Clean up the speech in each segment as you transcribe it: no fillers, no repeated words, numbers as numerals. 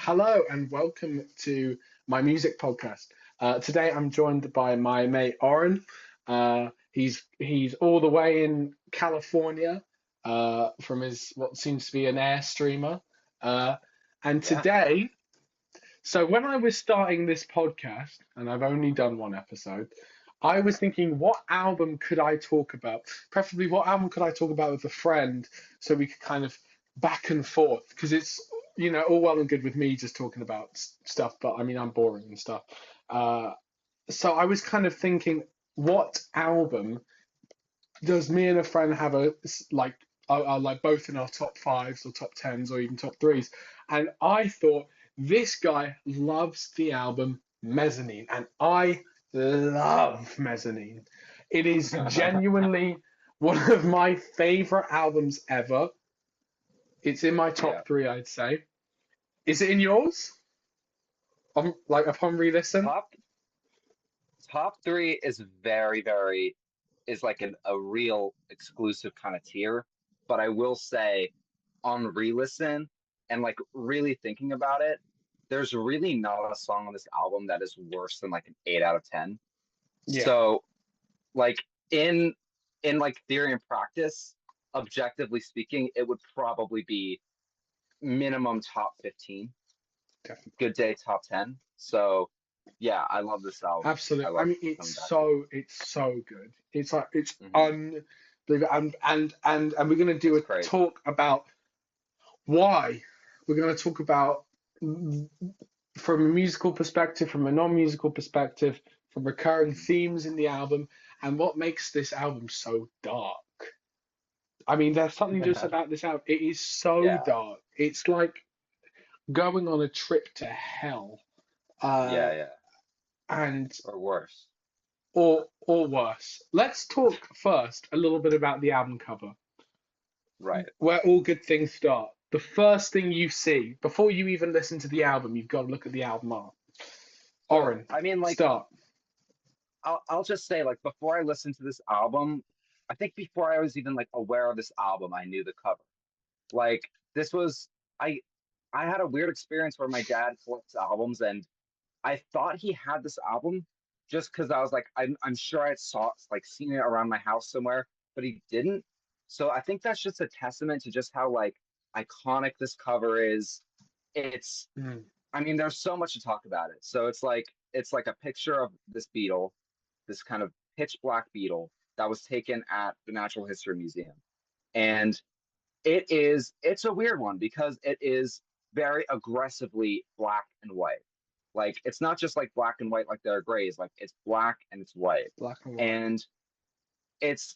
Hello and welcome to my music podcast. Today I'm joined by my mate Oren. He's all the way in California from his what seems to be an Airstreamer. Uh, and Yeah. today, so when I was starting this podcast, and I've only done one episode, I was thinking, what album could I talk about? Preferably, what album could I talk about with a friend so we could kind of back and forth? Because it's, all well and good with me just talking about stuff, but I mean, I'm boring and stuff. Uh, so I was kind of thinking, what album does me and a friend have like, are like both in our top fives or top tens or even top threes? And I thought this guy loves the album Mezzanine, and I love Mezzanine. It is genuinely one of my favorite albums ever. It's in my Yeah. top three, I'd say. Is it in yours? Like upon re-listen? Top top three is very is like a real exclusive kind of tier. But I will say on re-listen and like really thinking about it, there's really not a song on this album that is worse than like an 8 out of 10. Yeah. So like in like theory and practice, objectively speaking, it would probably be minimum top 15. Definitely. Good day top 10. So yeah, I love this album. I Absolutely. I love mean, coming back to it's so good. It's like it's it. unbelievable. And we're gonna do It's a crazy. talk about why. We're gonna talk about from a musical perspective, from a non-musical perspective, from recurring Mhm. themes in the album, and what makes this album so dark. I mean, there's something just about this album. It is so Yeah, dark. It's like going on a trip to hell. Uh, yeah. and Or worse. or worse. Let's talk first a little bit about the album cover, Right. where all good things start. The first thing you see before you even listen to the album, you've got to look at the album art. So Oren, I mean, like, start. I'll just say, like, before I listened to this album, I think before I was even like aware of this album, I knew the cover. Like, this was I I had a weird experience where my dad collects albums, and I thought he had this album just because I was like, I'm sure I saw like seen it around my house somewhere, but he didn't. So I think that's just a testament to just how like iconic this cover is. It's Mm. I mean, there's so much to talk about it. So it's like a picture of this beetle, this kind of pitch black beetle that was taken at the Natural History Museum. And it's a weird one because it is very aggressively black and white. Like it's not just like black and white like there are grays, like it's black and it's white. Black and white. And it's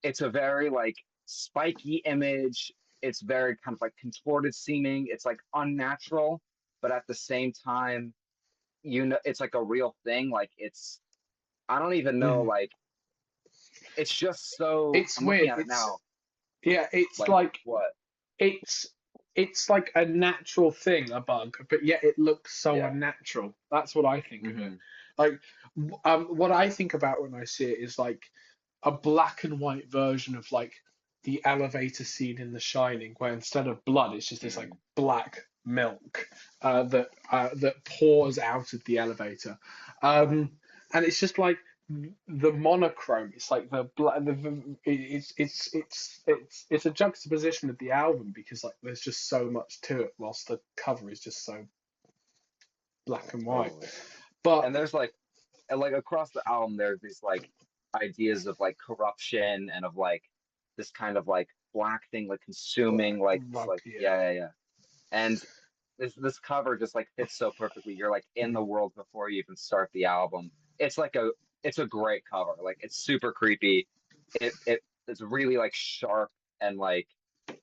it's a very like spiky image. It's very kind of like contorted seeming. It's like unnatural, but at the same time, it's like a real thing. Like it's I don't even know, Mm. like it's just so It's I'm looking weird. at it now. Yeah, it's Like like what? it's it's like a natural thing, a bug, but yet it looks so Yeah. unnatural. That's what I think of it. Hmm. Like, what I think about when I see it is like a black and white version of like the elevator scene in The Shining, where instead of blood, it's just this like Hmm. black milk that pours out of the elevator, um, and it's just like the monochrome. It's like it's a juxtaposition of the album because like there's just so much to it, whilst the cover is just so black and white. Totally. But And there's like and like across the album there's these like ideas of like corruption and of like this kind of like black thing like consuming like it's rug, like yeah. yeah. And this cover just like fits so perfectly. You're like in the Mm. world before you even start the album. It's like it's a great cover. Like it's super creepy. It's really like sharp and like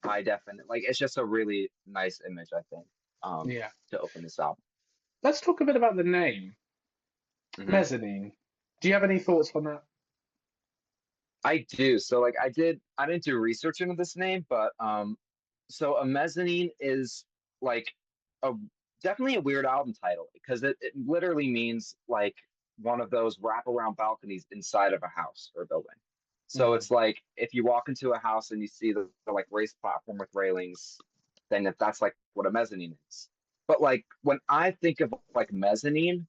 high definite. Like it's just a really nice image, I think, Yeah. to open this album. Let's talk a bit about the name, Hmm. mezzanine. Do you have any thoughts on that? I do. So like I didn't do research into this name, but so a mezzanine is like a definitely a weird album title because it literally means like one of those wraparound balconies inside of a house or a building. So Mm. it's like if you walk into a house and you see the like raised platform with railings, then that's like what a mezzanine is. But like when I think of like mezzanine,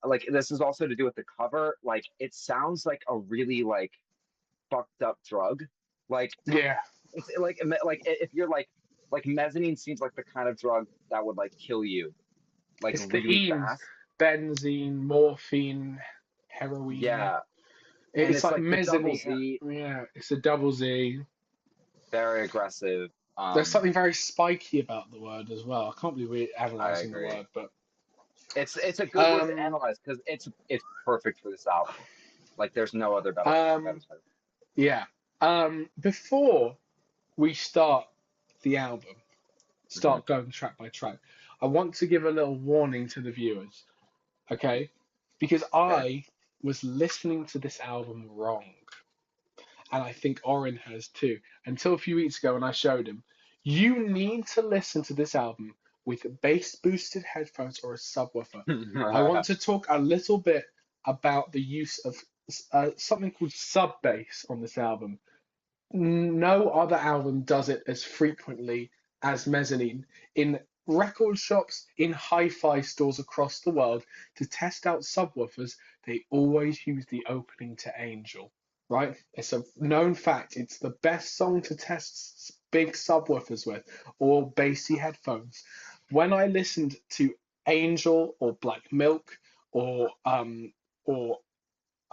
like this is also to do with the cover. Like it sounds like a really like fucked up drug. Like Yeah, it's like if you're like mezzanine seems like the kind of drug that would like kill you like it's the really enes, fast. benzene, morphine, heroin. Yeah, and It's it's like like the double mezzanine. Z, Yeah, it's a double Z. very aggressive. There's something very spiky about the word as well. I can't believe we're I analyzing the agree. word, but It's a good word to um, analyze because it's perfect for this album. Like there's no other better um, title. yeah. Before we start the album, Hmm. start going track by track, I want to give a little warning to the viewers, okay? Because Okay. I was listening to this album wrong, and I think Oren has too, until a few weeks ago when I showed him. You need to listen to this album with bass boosted headphones or a subwoofer. I want to talk a little bit about the use of something called sub bass on this album. No other album does it as frequently as Mezzanine. In record shops, in hi fi stores across the world, to test out subwoofers, they always use the opening to Angel, right? It's a known fact. It's the best song to test big subwoofers with, or bassy headphones. When I listened to Angel or Black Milk or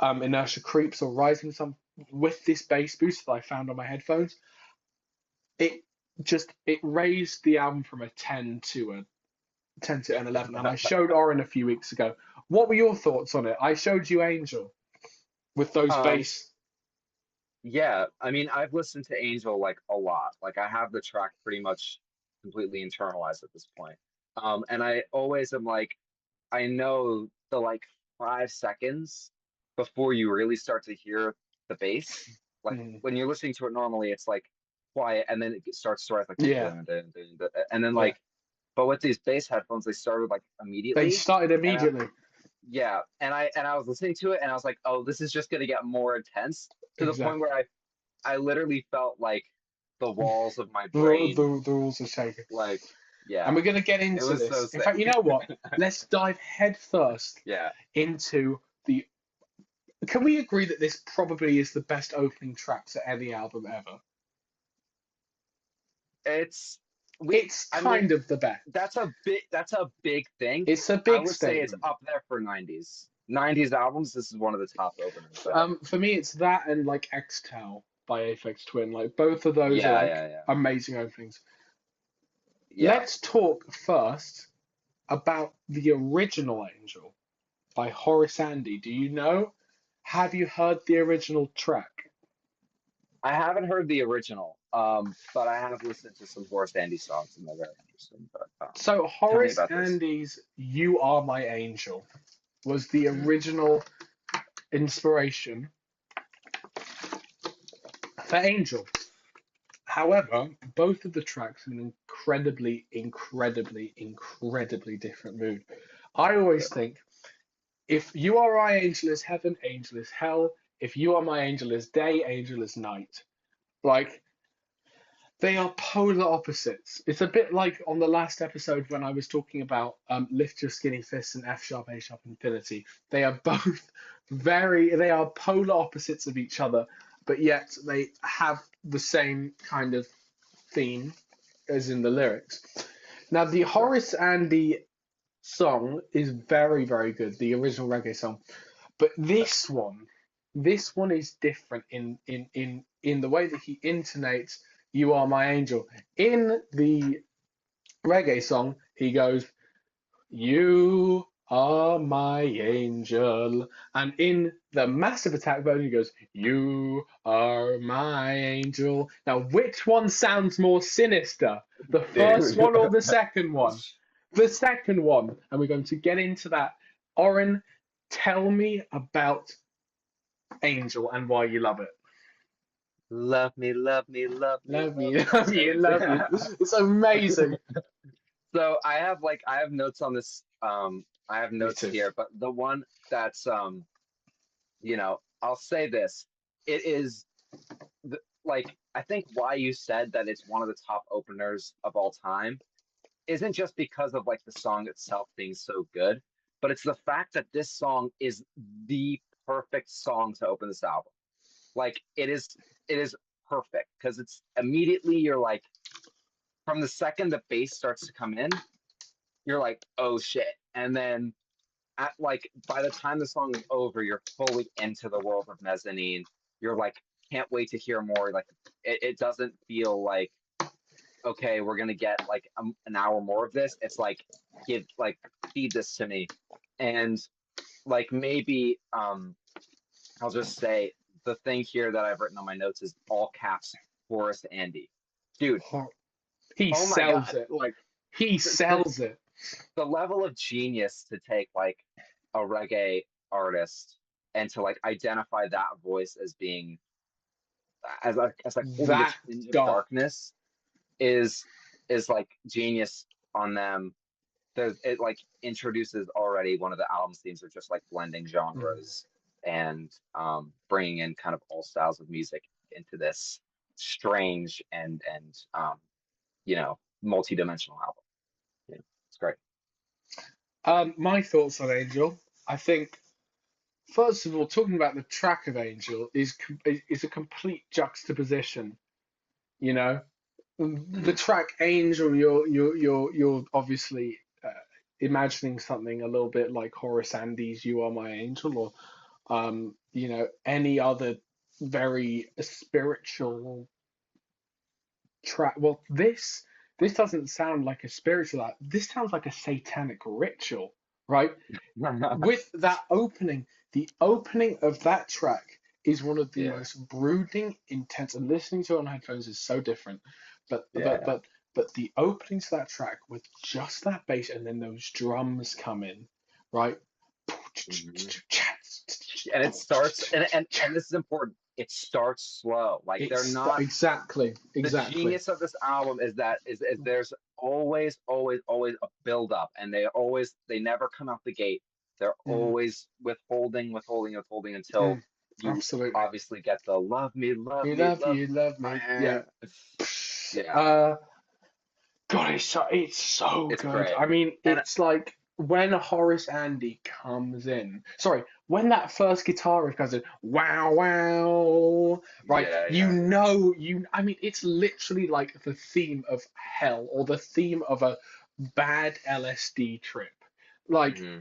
Inertia Creeps or Rising Sun with this bass boost that I found on my headphones, it it raised the album from a 10 to an 11. And I showed Oren a few weeks ago. What were your thoughts on it? I showed you Angel with those Um, bass. yeah, I mean, I've listened to Angel like a lot. Like I have the track pretty much completely internalized at this point. And I always am like, I know the like 5 seconds before you really start to hear the bass. Like Mm, when you're listening to it normally, it's like quiet, and then it starts to rise like yeah, dun, dun, dun, dun, and then yeah. like, but with these bass headphones, they started like They immediately, started and I, immediately. yeah, and I was listening to it, and I was like, oh, this is just gonna get more intense to the point Exactly. where I literally felt like the walls of my The, brain, the rules are shaking. like, And yeah, we're going to get it into was so this. In sick. fact, you know what? Let's dive head first Yeah, into the. Can we agree that this probably is the best opening track to any album ever? it's we. It's I mean, kind of the best. that's a big thing. It's a I big would say it's statement. up there for 90s albums. This is one of the top openers, I think. For me, it's that and like X-Tau by Aphex Twin. Like both of those are Yeah, like yeah, yeah, amazing openings. yeah. Let's talk first about the original Angel by Horace Andy. Do you know? Have you heard the original track? I haven't heard the original, but I have listened to some Horace Andy songs, and they're very interesting. But So tell me Horace about this. Andy's "You Are My Angel" was the Hmm. original inspiration for Angel. However, both of the tracks are in an incredibly different mood. I always think if you are my angel is heaven, angel is hell. If you are my angel is day, angel is night. Like they are polar opposites. It's a bit like on the last episode when I was talking about lift your skinny fists and F sharp, A sharp, infinity. They are both they are polar opposites of each other, but yet they have the same kind of theme as in the lyrics. Now, the Sure. Horace Andy song is very good, the original reggae song. But this one is different in the way that he intonates "You Are My Angel." In the reggae song, he goes, "You are my angel," and in the Massive Attack version, he goes, "You are my angel." Now, which one sounds more sinister, the first Dude. one or the second one? The second one, and we're going to get into that. Oren, tell me about Angel and why you love it. Love me, love me, love me, Love love you, me, love you, love you. It's amazing. So I have notes on this. I have Me notes too. here, but the one that's I'll say this. It is like I think why you said that it's one of the top openers of all time isn't just because of like the song itself being so good, but it's the fact that this song is the perfect song to open this album. Like it is perfect because it's immediately you're like from the second the bass starts to come in, you're like, oh shit. And then at like by the time the song is over, you're fully into the world of Mezzanine. You're like, can't wait to hear more. Like it doesn't feel like okay, we're gonna get like an hour more of this. It's like give like feed this to me, and like maybe I'll just say the thing here that I've written on my notes is all caps Horace Andy, dude. He Oh my sells god, it. like He the sells it. the level of genius to take like a reggae artist and to like identify that voice as being as like holding a That tinge of dark. darkness is is like genius on them. There's it like introduces already one of the album's themes of just like blending Mm. genres and bringing in kind of all styles of music into this strange and you know multi-dimensional album. Yeah, it's great. My thoughts on Angel. I think, first of all, talking about the track of Angel is a complete juxtaposition. You know, the Mhm. track Angel, you're obviously imagining something a little bit like Horace Andy's "You Are My Angel," or any other very spiritual track. Well, this doesn't sound like a spiritual act. This sounds like a satanic ritual, right? With that opening, the opening of that track is one of the Yeah, most brooding, intense, and listening to it on headphones is so different. But but yeah, but but the opening to that track with just that bass and then those drums come in, right? mhm. And it starts and this is important. It starts slow. Like they're It's not exactly, the exactly. genius of this album is that is there's always a build up and they never come out the gate. They're Mm, always withholding until mm, you absolutely. obviously get the You love love you, love me. Yeah. me. Yeah, Uh, God, it's so it's good. great. I mean, And it's like when Horace Andy comes in. Sorry, when that first guitar riff comes in, wow, wow, right? yeah, yeah. I mean, it's literally like the theme of hell or the theme of a bad LSD trip. Like, Hmm.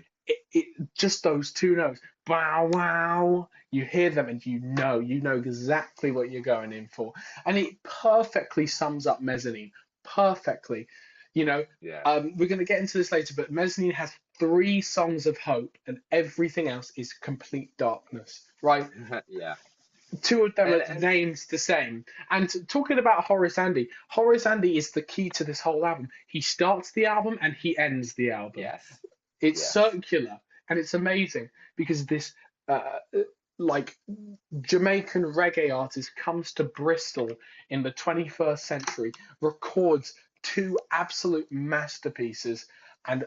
it just those two notes, wow, wow. You hear them and you know exactly what you're going in for, and it perfectly sums up Mezzanine perfectly. You know, Yeah. we're going to get into this later, but Mezzanine has three songs of hope, and everything else is complete darkness. Right? Yeah. Two of them are And named the same. And talking about Horace Andy is the key to this whole album. He starts the album and he ends the album. yes. It's Yes. circular and it's amazing because this uh, like Jamaican reggae artist comes to Bristol in the 21st century, records two absolute masterpieces, and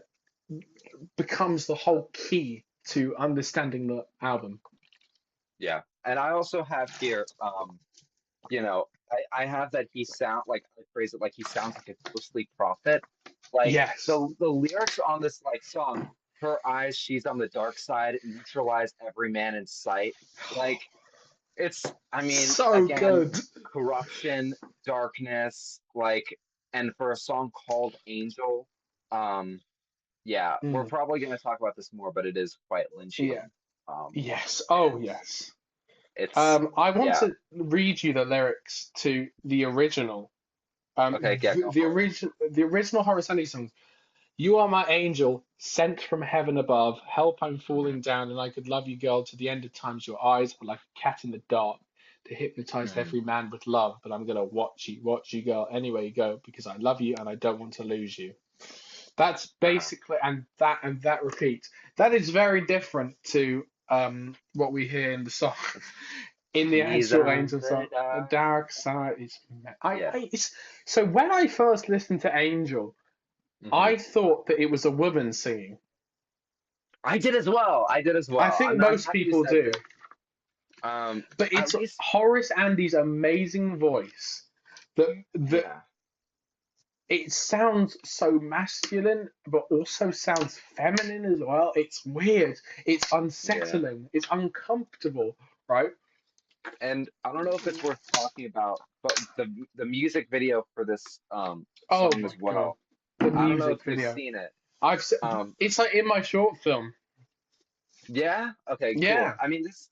becomes the whole key to understanding the album. Yeah. And I also have here you know, I have that he sound like I phrase it like he sounds like a ghostly prophet. Like Yes, the lyrics on this like song, her eyes, she's on the dark side, neutralize every man in sight. Like it's I mean, so again, good. corruption, darkness, like and for a song called Angel, um, yeah, we're Mm, probably gonna talk about this more, but it is quite yeah. Lynchian. Um, Yes. Oh, and yes. it's I want yeah. to read you the lyrics to the original. Okay, yeah, go for it. The original Horace Andy song. You are my angel, sent from heaven above. Help, I'm falling Hmm. down, and I could love you, girl, to the end of times. Your eyes are like a cat in the dark to hypnotize Hmm. every man with love. But I'm gonna watch you, girl, anywhere you go, because I love you and I don't want to lose you. That's Uh-huh. basically, and that repeats. That is very different to what we hear in the song. In the She's actual on Angel the song, the dark. dark side is. Yeah. It's so when I first listened to Angel, Hmm. I thought that it was a woman singing. I did as well. I did as I well. think I'm most happy you people said do, this. but At it's least, Horace Andy's amazing voice that yeah. it sounds so masculine, but also sounds feminine as well. It's weird. It's Yeah. unsettling. It's uncomfortable, right? And I don't know if it's worth talking about, but the music video for this Oh song my as god, well. the I don't know music if you've video. seen it. I've Um, it's like in my short film. yeah. Okay. Cool. Yeah, I mean, this.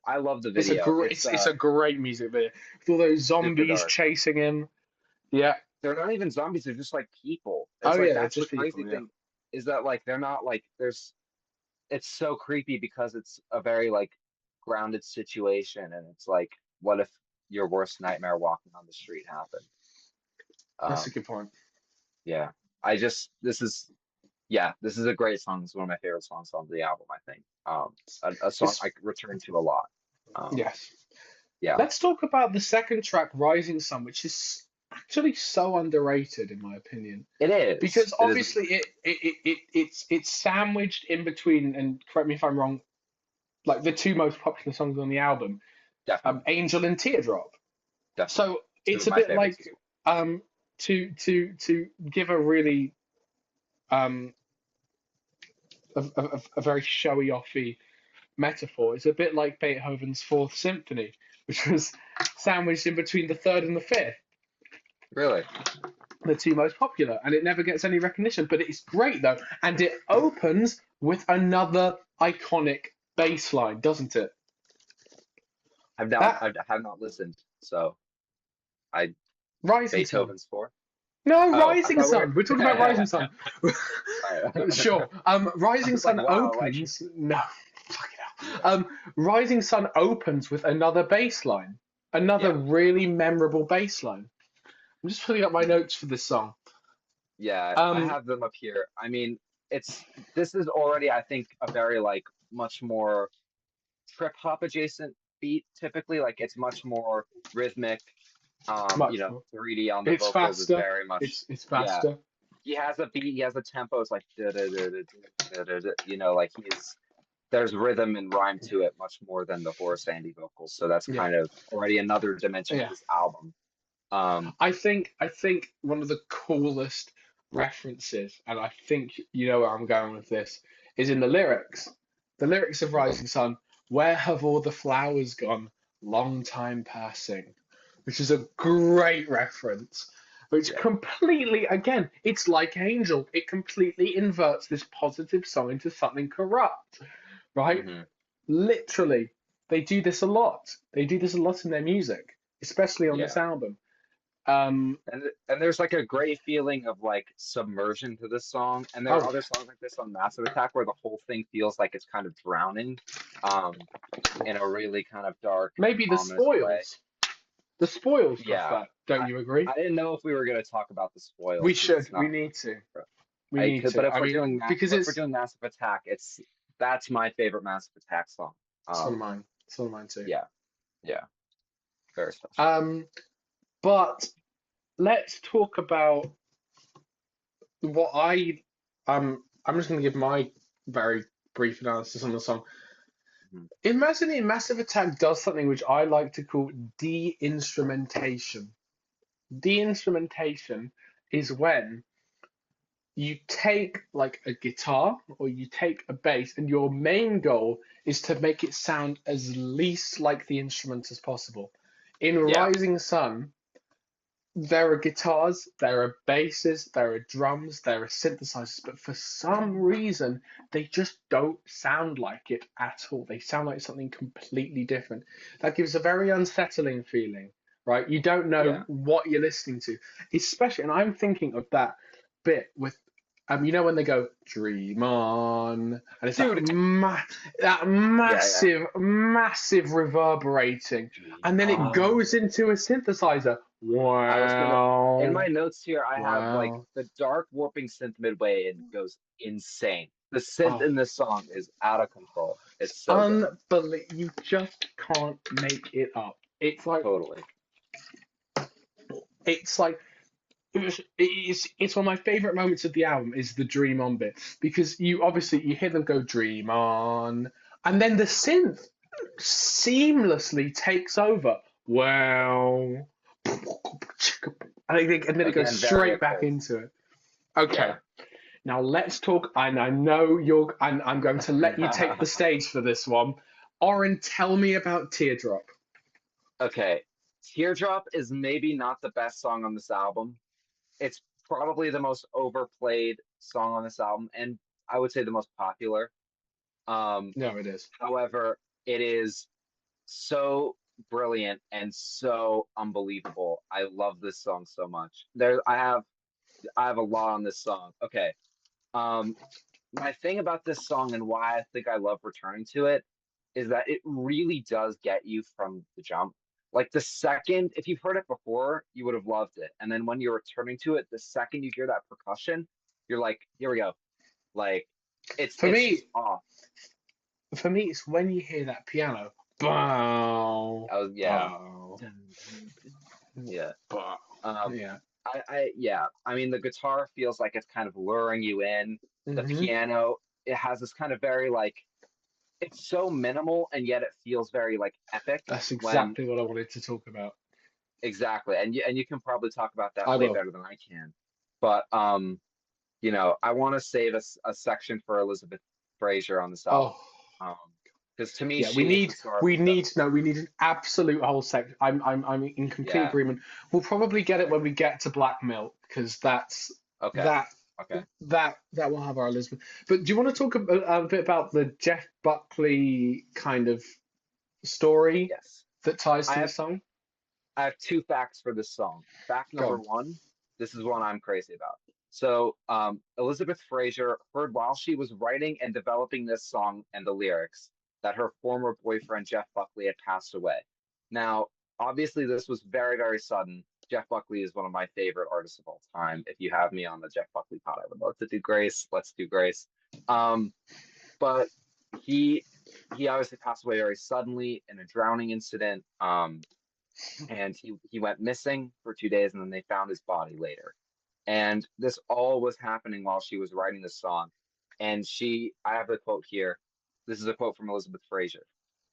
I love the it's a video. great It's it's a great music video with all those super zombies dark. chasing him. Yeah. They're not even zombies. They're just like people. Oh It's like yeah, they're that's the just crazy people. Yeah. thing, is that like they're not like there's. It's so creepy because it's a very like grounded situation, and it's like, what if your worst nightmare walking on the street happened? That's a Um, good point. yeah. I just this is Yeah, this is a great song. It's one of my favorite songs on the album, I think. A song It's I return to a lot. Um, yes. yeah, Let's talk about the second track, Rising Sun, which is actually so underrated in my opinion. it is. Because It is obviously it's sandwiched in between, and correct me if I'm wrong, like the two most popular songs on the album, definitely, Angel and Teardrop. definitely So two it's of a my bit favorites like as well. to give a really um a very showy offy metaphor. It's a bit like Beethoven's Fourth Symphony, which was sandwiched in between the third and the fifth, Really, the two most popular, and it never gets any recognition. But it's great though, and it opens with another iconic bass line, doesn't it? That I have not listened. So I Rising Sun. Beethoven's four. No, Oh, I Rising thought we Sun. We're talking about were. Rising Sun. All right. Sure. I Rising was like, Sun wow, like, opens. No, fuck it out. Rising Sun opens with another bass line, another yeah, really memorable bass line. I'm just pulling up my notes for this song. yeah. I Um, have them up here. I mean, it's this is already, I think, a very like much more trip hop adjacent beat typically. Like it's much more rhythmic. much more. 3D on the It's vocals is faster. very much, It's yeah. faster. He has a beat, he has a tempo. It's like da da da da da da da. Like there's rhythm and rhyme to it much more than the Horace Andy vocals. So that's Yeah, kind of already another dimension of yeah. this album. Um, I think one of the coolest references, and I think you know where I'm going with this, is in the lyrics. The lyrics of Rising Sun. Where have all the flowers gone? Long time passing, which is a great reference. Which yeah. completely, again, it's like Angel. It completely inverts this positive song into something corrupt, right? hmm Literally, they do this a lot. They do this a lot in their music, especially on this Yeah. album. Um, And there's like a great feeling of like submersion to this song. And there oh are other yeah, songs like this on Massive Attack where the whole thing feels like it's kind of drowning, um, in a really kind of dark, maybe the ominous way. spoils. The spoils does Yeah. that. Don't I you agree? I didn't know if we were going to talk about the We spoils because should. it's We not. need to. We I need could, but to. if I we're mean, doing because if we're doing Massive Attack, that's my favorite Massive Attack song. it's one of Um, mine. It's one of mine too. yeah, yeah, very special. Um, but let's talk about what I'm just going to give my very brief analysis on the song. Mhm. Imagine Massive Attack does something which I like to call de-instrumentation. De-instrumentation is when you take like a guitar or you take a bass and your main goal is to make it sound as least like the instrument as possible. In Yeah, Rising Sun, there are guitars, there are basses, there are drums, there are synthesizers, but for some reason they just don't sound like it at all. They sound like something completely different. That gives a very unsettling feeling, right? You don't know yeah. what you're listening to, especially, and I'm thinking of that bit with you know when they go dream on, and it's Dude, that yeah, yeah. massive reverberating, Dream and then it on. goes into a synthesizer. I was gonna, in Wow, my notes here, I have like wow, the dark warping synth midway and goes insane. The synth oh, in this song is out of control. It's so good. unbelievable! You just can't make it up. Totally. It's like it's one of my favorite moments of the album is the dream on bit because you obviously you hear them go dream on, and then the synth seamlessly takes over. Wow. And then it goes Again, very straight back occult. into it. Okay, Yeah. now let's talk. And I know you're. I'm going to let you take the stage for this one. Oren, tell me about Teardrop. Okay. Teardrop is maybe not the best song on this album. It's probably the most overplayed song on this album, and I would say the most popular. Um, No, it is. However, it is so brilliant and so unbelievable. I love this song so much. I have a lot on this song. Okay. Um, my thing about this song and why I think I love returning to it is that it really does get you from the jump. Like the second, if you've heard it before, you would have loved it. And then when you're returning to it, the second you hear that percussion, you're like, here we go. Like For it's just me, off. for me, it's when you hear that piano. Bow, Yeah. bow, Dun, dun, dun. Yeah. bow. Um, Yeah. yeah. I mean, the guitar feels like it's kind of luring you in. The Hmm. piano, it has this kind of very like it's so minimal and yet it feels very like epic That's when exactly what I wanted to talk about. exactly. And you can probably talk about that I way will. better than I can. But I want to save a section for Elizabeth Fraser on this album. Oh, Um, because to me yeah. she is the star of We this album. need to know. We need an absolute whole section. I'm in complete Yeah. agreement. We'll probably get it when we get to Black Milk because Okay. that Okay. that will have our Elizabeth. But do you want to talk a bit about the Jeff Buckley kind of story Yes. that ties I to have this song? I have two facts for this song. Fact Go number on. one, this is one I'm crazy about. So, Elizabeth Fraser heard while she was writing and developing this song and the lyrics that her former boyfriend, Jeff Buckley, had passed away. Now, obviously, this was very, very sudden. Jeff Buckley is one of my favorite artists of all time. If you have me on the Jeff Buckley pod, I would love to do Grace. Let's do Grace. Um, but he he obviously passed away very suddenly in a drowning incident. And he went missing for 2 days, and then they found his body later. And this all was happening while she was writing the song. And I have a quote here. This is a quote from Elizabeth Fraser.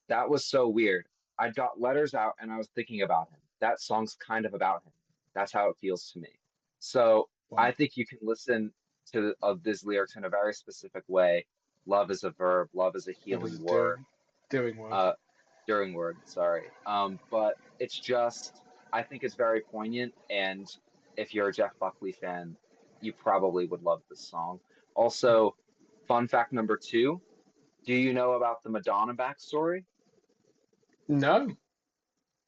That was so weird. I got letters out and I was thinking about him. That song's kind of about him. That's how it feels to me. So I Wow. think you can listen to of these lyrics in a very specific way. Love is a verb. Love is a That was healing word. doing well. Uh, during word, sorry. But it's just, I think it's very poignant. And if you're a Jeff Buckley fan, you probably would love this song. Also, fun fact number two, do you know about the Madonna backstory? No.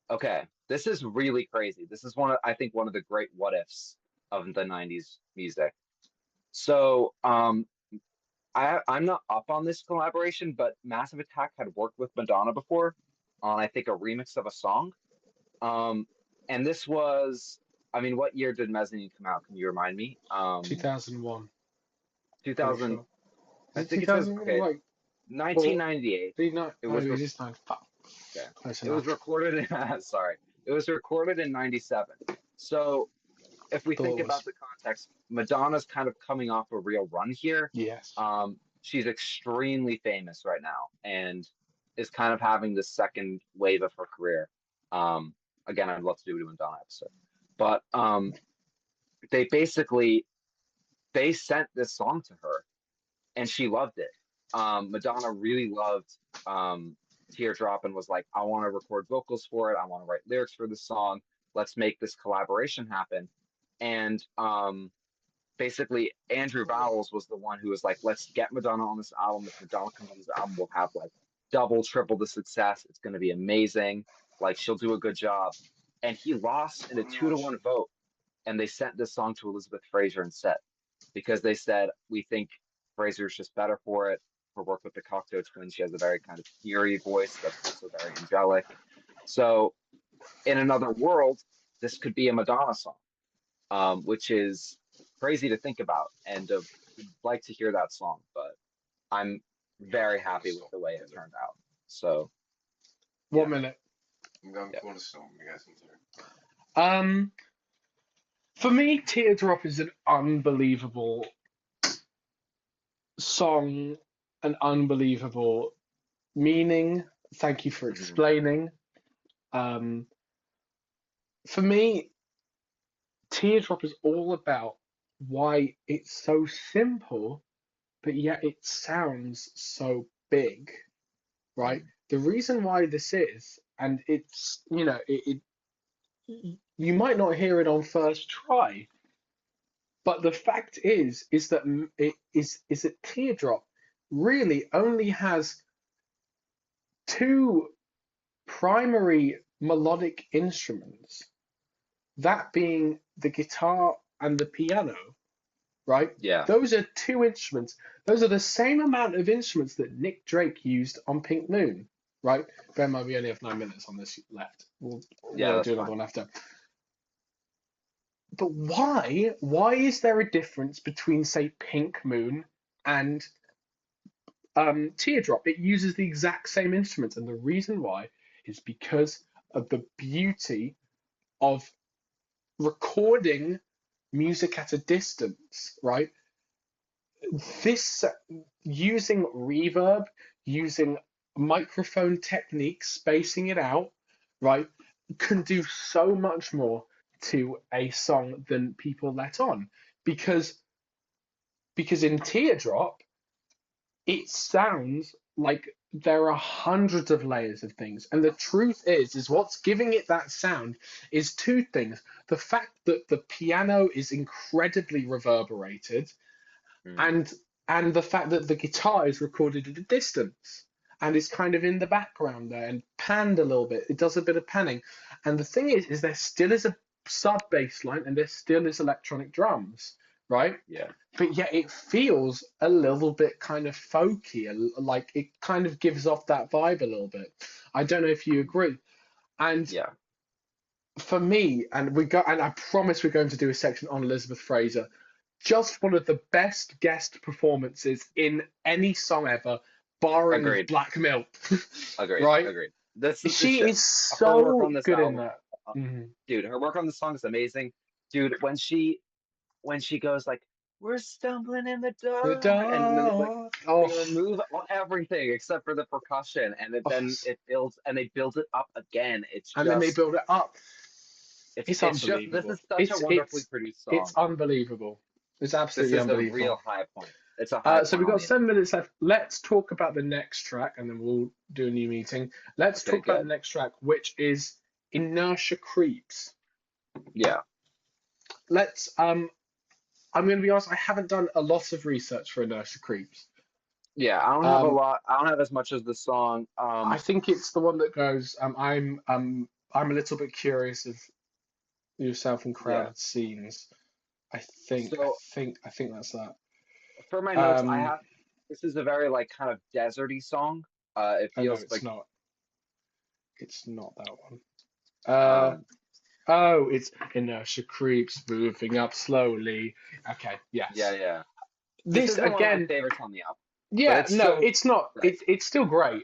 Okay, this is really crazy. This is I think one of the great what ifs of the 90s music. So, I'm not up on this collaboration, but Massive Attack had worked with Madonna before on, I think, a remix of a song. Um, and this was, I mean, what year did Mezzanine come out? Can you remind me? 2001. Pretty 2000, sure. I Is it think it says, 2001? okay, Like, or 1998. the not? It Oh, was, it is nine. Fuck. okay. Close It was enough. recorded in, sorry, it was recorded in 97. So if we think Thought it about was. the context, Madonna's kind of coming off a real run here. Yes. She's extremely famous right now and is kind of having the second wave of her career. Um, Again, I'd love to do a Madonna episode, but they basically they sent this song to her and she loved it. Madonna really loved um, Teardrop and was like, I want to record vocals for it. I want to write lyrics for the song. Let's make this collaboration happen. And basically, Andrew Bowles was the one who was like, let's get Madonna on this album. If Madonna comes on this album, we'll have like double, triple the success. It's going to be amazing. Like, she'll do a good job. And he lost in a 2-1 vote. And they sent this song to Elizabeth Fraser instead because they said, we think Fraser's just better for it. Her work with the Cocteau Twins, she has a very kind of eerie voice that's also very angelic. So, in another world, this could be a Madonna song, which is crazy to think about. And would like to hear that song, but I'm very happy with the way it turned out. So, One yeah, minute. yeah. Um, for me, Teardrop is an unbelievable song, an unbelievable meaning. Thank you for Mhm. explaining. Um, For me, Teardrop is all about why it's so simple, but yet it sounds so big, right? Mm. The reason why this is, and it's, you might not hear it on first try, but the fact is that is that Teardrop really only has two primary melodic instruments, that being the guitar and the piano, right? Yeah. Those are two instruments. Those are the same amount of instruments that Nick Drake used on Pink Moon, right? Bear in mind, we only have 9 minutes on this left. Yeah, We'll that's do another fine. one after. But why? Why is there a difference between, say, Pink Moon and Teardrop? It uses the exact same instruments, and the reason why is because of the beauty of recording music at a distance, right? This using reverb, using microphone techniques, spacing it out, right, can do so much more to a song than people let on. Because in Teardrop, it sounds like there are hundreds of layers of things. And the truth is what's giving it that sound is two things. The fact that the piano is incredibly reverberated, Mm. and the fact that the guitar is recorded at a distance and is kind of in the background there and panned a little bit. It does a bit of panning. And the thing is there still is a sub bass line and there still is electronic drums, right? Yeah. But yet it feels a little bit kind of folky, like it kind of gives off that vibe a little bit. I don't know if you agree. And Yeah. for me, and I promise we're going to do a section on Elizabeth Fraser, just one of the best guest performances in any song ever, barring Agreed. Black Milk. Agreed. Right? Agreed. This is the She shit. is Her work so on this good in album, that. uh, Mhm. dude. Her work on the song is amazing, dude. When she goes like, "We're stumbling in the The dark," and then like dark. Oh, they remove everything except for the percussion, and oh, then it builds, and they build it up again. It's and then they just, build it up. It's it's just, this unbelievable. is such a wonderfully produced It's song. unbelievable. It's This absolutely is a real unbelievable. high point. It's a high So point we've on got the album. 7 minutes left. Let's talk about the next track, and then we'll do a new meeting. Let's Okay, talk about the good. next track, which is Inertia Creeps. Yeah, Let's. I'm going to be honest. I haven't done a lot of research for Inertia Creeps. yeah. I don't have a Um, lot. I don't have as much as the song. I think it's the one that goes. I'm a little bit curious of yourself in Yeah. crowded scenes. I think. I So think. I think that's that. for my notes, I Um, have, this is a very like kind of deserty song. It oh no, feels it's like, not. It's not that one. Uh, um, oh, it's Inertia Creeps moving up slowly. Okay, yeah, yes. yeah. This This isn't one of my again. favorites on the album, but Yeah, it's no, still it's not. great. It's still great.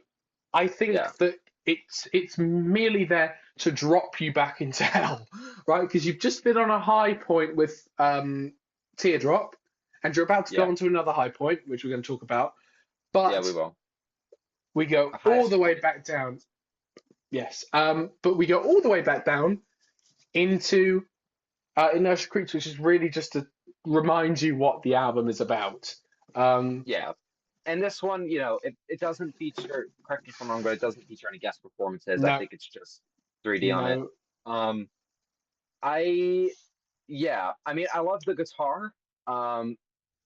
I Yeah, think that it's merely there to drop you back into hell, right? Because you've just been on a high point with Teardrop, and you're about to go yeah, on to another high point, which we're going to talk about. yeah. We But will. we go The all highest the way point. back down. Yes, but we go all the way back down into Inertia Creeps, which is really just to remind you what the album is about. Um, Yeah. And this one, it doesn't feature, correct me if I'm wrong, but it doesn't feature any guest performances. I no, think it's just 3D on it. no, Um, I, yeah, I mean, I love the guitar. Um,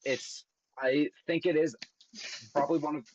it's, I think it is probably one of,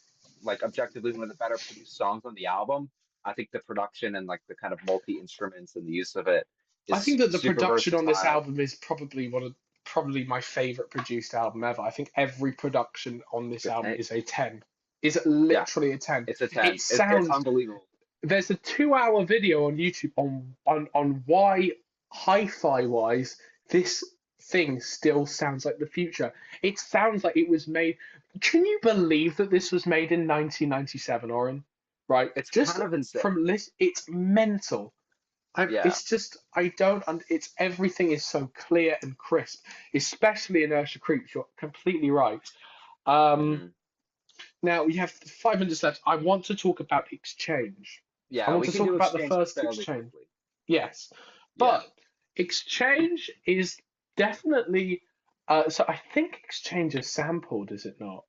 like, objectively one of the better produced songs on the album. I think the production and like the kind of multi instruments and the use of it I think is that the super production on this versatile. album is probably my favorite produced album ever. I think every production on It's this good. album And is a 10. Is yeah, literally a 10. it's a It 10. It's sounds unbelievable. There's a 2 hour video on YouTube on why hi-fi wise this thing still sounds like the future. It sounds like it was made. Can you believe that this was made in 1997, Oren? Right? It's Just kind of insane. from this, it's mental. Yeah. It's just I don't. It's everything is so clear and crisp, especially Inertia Creeps. You're completely right. Um, Mhm. Now we have 5 minutes left. I want to talk about exchange. I Yeah, want we to can talk do about the exchange first fairly exchange. quickly. Yes. Yeah. But Exchange is definitely. So I think Exchange is sampled, is it not?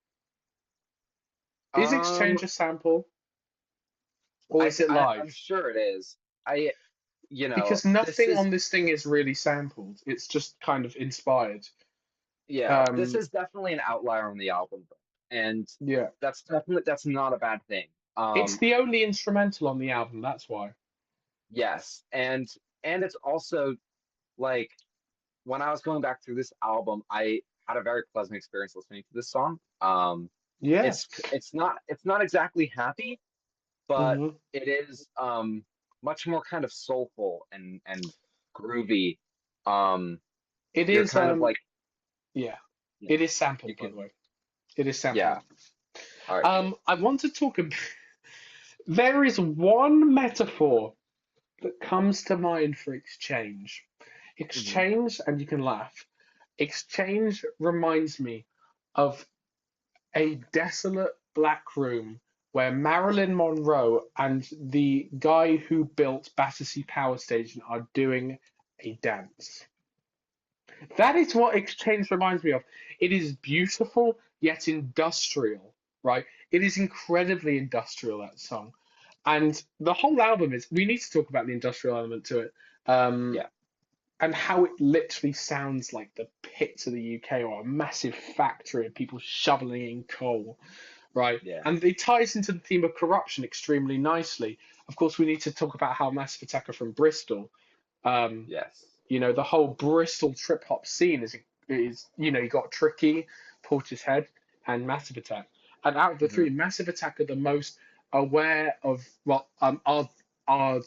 Is Um, Exchange a sample or is it I'm live? sure it is. I, Because this nothing is, on this thing is really sampled. It's just kind of inspired. yeah, this Um, is definitely an outlier on the album, and yeah. that's not a bad thing. It's Um, the only instrumental on the album, that's why. yes, and it's also like when I was going back through this album, I had a very pleasant experience listening to this song. Yeah. It's not exactly happy, but hmm it is much more kind of soulful and groovy. Um, It you're is kind of like, yeah. you know, It is you sampled, by can, the way. It is yeah. sampled. All right, cool. I want to talk about there is one metaphor that comes to mind for exchange. Hmm. Exchange, and you can laugh. Exchange reminds me of a desolate black room where Marilyn Monroe and the guy who built Battersea Power Station are doing a dance. That is what Exchange reminds me of. It is beautiful yet industrial, right? It is incredibly industrial, that song. And the whole album is, we need to talk about the industrial element to it. Um, Yeah, and how it literally sounds like the pits of the UK or a massive factory of people shoveling in coal, right? yeah, And it ties into the theme of corruption extremely nicely. Of course, we need to talk about how Massive Attack are from Bristol. Um, yes. the whole Bristol trip hop scene is you got Tricky, Portishead, and Massive Attack. And out of the Hmm. three, Massive Attack are the most aware of are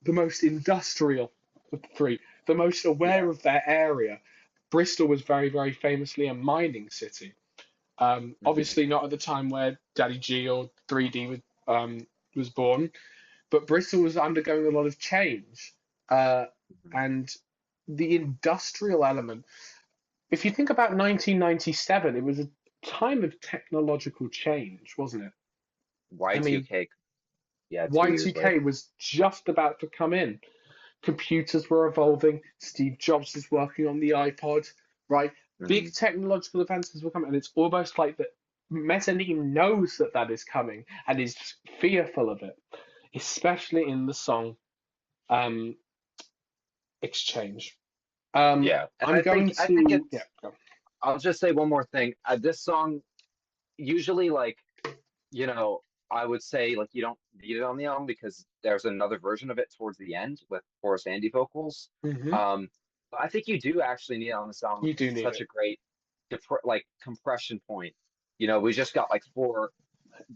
the most industrial of the three, the most aware Yeah. of their area. Bristol was very, very famously a mining city. Hmm. Obviously, not at the time where Daddy G or 3D was born, but Bristol was undergoing a lot of change. Hmm. And the industrial element, if you think about 1997, it was a time of technological change, wasn't it? I mean, Y2K, yeah, 2 years Y2K later. was just about to come in. Computers were evolving. Steve Jobs was working on the iPod, right? Hmm. Big technological advances were coming, and it's almost like that. Mezzanine knows that that is coming and is fearful of it, especially in the song um, Exchange. Yeah, and I'm going I think to yeah. it's. Go. I'll just say one more thing. This song usually like you know, I would say like you don't need it on the album because there's another version of it towards the end with Horace Andy vocals. hmm Um, but I think you do actually need it on the album You because do it's need such it. a great like compression point. We just got like four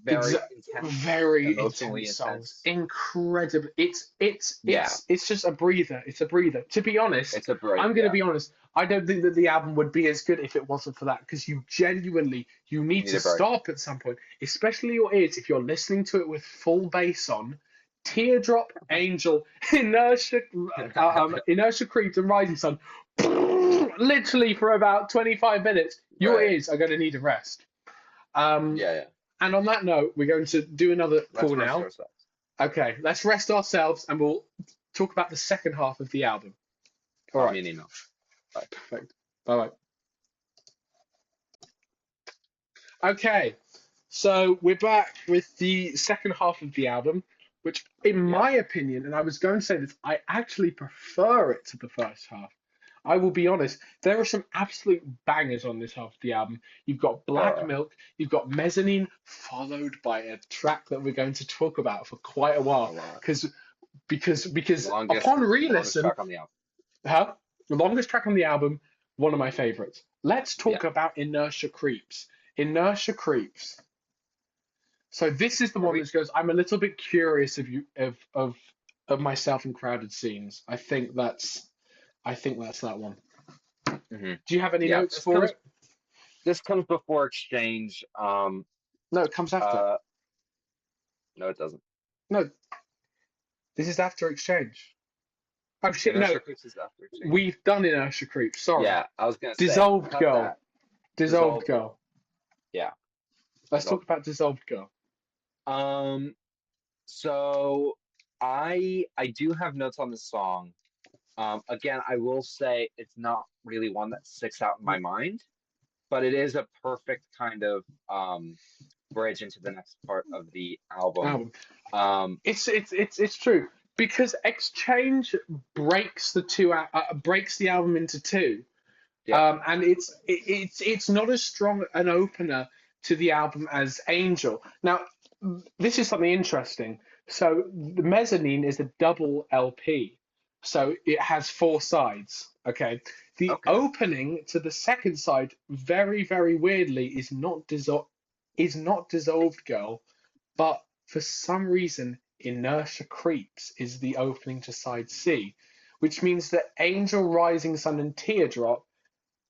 very Exa- intense, very emotionally intense songs. intense. Incredible. It's it's Yeah, it's it's just a breather. It's a breather. To be honest, it's a break. I'm going to Yeah, be honest. I don't think that the album would be as good if it wasn't for that because you you need need to a break. stop at some point, especially your ears if you're listening to it with full bass on. Teardrop, Angel, Inertia Creeps, and Rising Sun. Literally for about 25 minutes, your Right. ears are going to need a rest. Um, Yeah, yeah. and on that note, we're going to do another Let's call rest now. ourselves. Okay, let's rest ourselves and we'll talk about the second half of the album. All Pop right, me an email. Bye. perfect. Bye bye. Okay, so we're back with the second half of the album, which, in Yeah. my opinion, and I was going to say this, I actually prefer it to the first half. I will be honest, there are some absolute bangers on this half of the album. You've got Black Uh, Milk, you've got Mezzanine, followed by a track that we're going to talk about for quite a a while. lot. Because upon Longest re-listen, track on the album. huh? The longest track on the album, one of my favorites. Let's Yeah. talk about Inertia Creeps. Inertia Creeps. So this is the Are one we? that goes. I'm a little bit curious of myself in crowded scenes. I think that's that one. Hmm. Do you have any Yeah. notes for it? This comes before Exchange. No, it comes after. Uh. No, it doesn't. No, this is after Exchange. Oh shit, no, Inertia Creeps is after Exchange. we've done Inertia Creeps. Sorry, Yeah, I was gonna say Dissolved cut Girl. that. Dissolved Dissolved Girl. Girl. Yeah. Let's talk Dissolved about Dissolved Girl. Girl. So I do have notes on this song. Again, I will say it's not really one that sticks out in my mind, but it is a perfect kind of bridge into the next part of the album. Album. Um, It's true because Exchange breaks breaks the album into two. yep. And it's not as strong an opener to the album as Angel. Now, this is something interesting. So the Mezzanine is a double LP, so it has four sides. Okay, the Okay. opening to the second side, very weirdly, is not Dissolved Girl, but for some reason, Inertia Creeps is the opening to side C, which means that Angel, Rising Sun, and Teardrop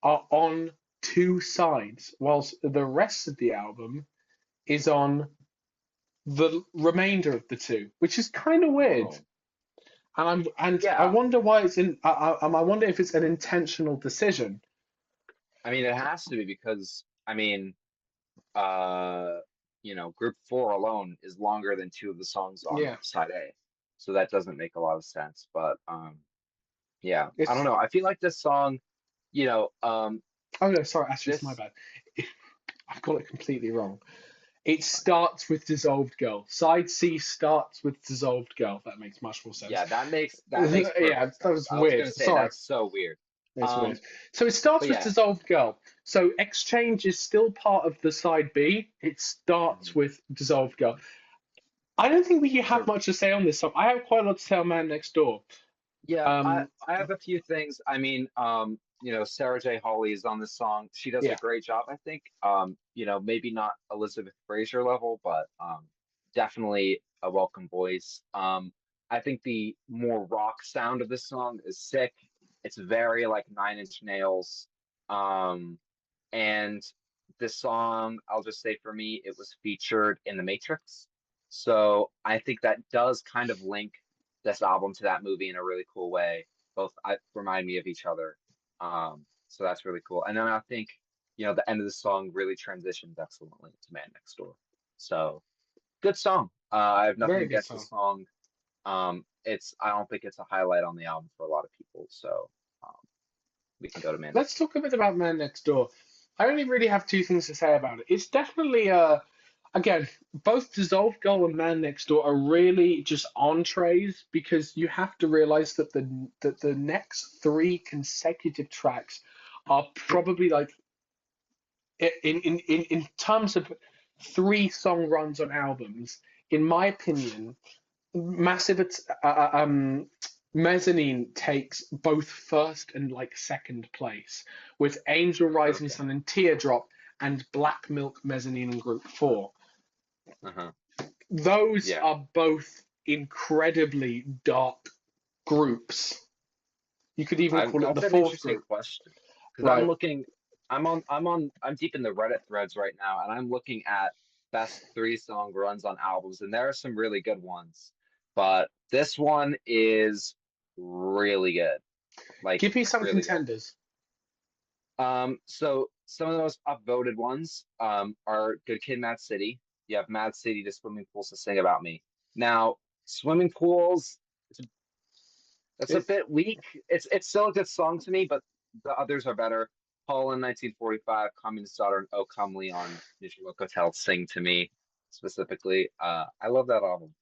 are on two sides, whilst the rest of the album is on the remainder of the two, which is kind of weird. Oh, And I yeah. wonder why it's in. I wonder if it's an intentional decision. I mean, it has to be because I mean, uh, Group Four alone is longer than two of the songs on Yeah, side A, so that doesn't make a lot of sense. But yeah, I don't it's. know. I feel like this song, you know, um, Oh no, sorry, actually, it's my this, bad. I've got it completely wrong. It starts with Dissolved Girl. Side C starts with Dissolved Girl. That makes much more sense. yeah, that makes Yeah, perfect that sense. was I was weird. gonna say Sorry. that's so weird. It's weird. Um, So it but starts with yeah, Dissolved Girl. So Exchange is still part of the side B. It starts mhm. with Dissolved Girl. I don't think we have So much to say on this song. I have quite a lot to say on Man Next Door. yeah, I Um, I have a few things. I mean, Sarah J. Hawley is on this song. She does a yeah, great job, I think. Maybe not Elizabeth Fraser level, but definitely a welcome voice. I think the more rock sound of this song is sick. It's very like Nine Inch Nails. Um, and this song, I'll just say for me, it was featured in The Matrix. So I think that does kind of link this album to that movie in a really cool way. Both remind me of each other. So that's really cool. And then I think, the end of the song really transitions excellently to Man Next Door. So good song. I have nothing very good against the song. song. I don't think it's a highlight on the album for a lot of people. So um, we can go to Man Let's Next Door. talk a bit about Man Next Door. I only really have two things to say about it. It's definitely again, both Dissolved Girl and Man Next Door are really just entrees because you have to realize that the next three consecutive tracks are probably like in terms of three song runs on albums. In my opinion, Massive Mezzanine takes both first and like second place, with Angel, Rising Okay. Sun, and Teardrop and Black Milk, Mezzanine, and Group 4. Uh-huh. Those Yeah. are both incredibly dark groups. You could even call it the That's an fourth interesting group, question because right? I'm deep in the Reddit threads right now, and I'm looking at best three song runs on albums, and there are some really good ones, but this one is really good, like Give me some really good. contenders. So some of the most upvoted ones are Good Kid, Mad City. You have Mad City to Swimming Pools to Sing About Me. Now, Swimming Pools. That's a It's bit weak. It's still a good song to me, but the others are better. Paul in 1945, Communist Daughter, and Oh Come Leon, Nichiro Hotel sing to me specifically. I love that album.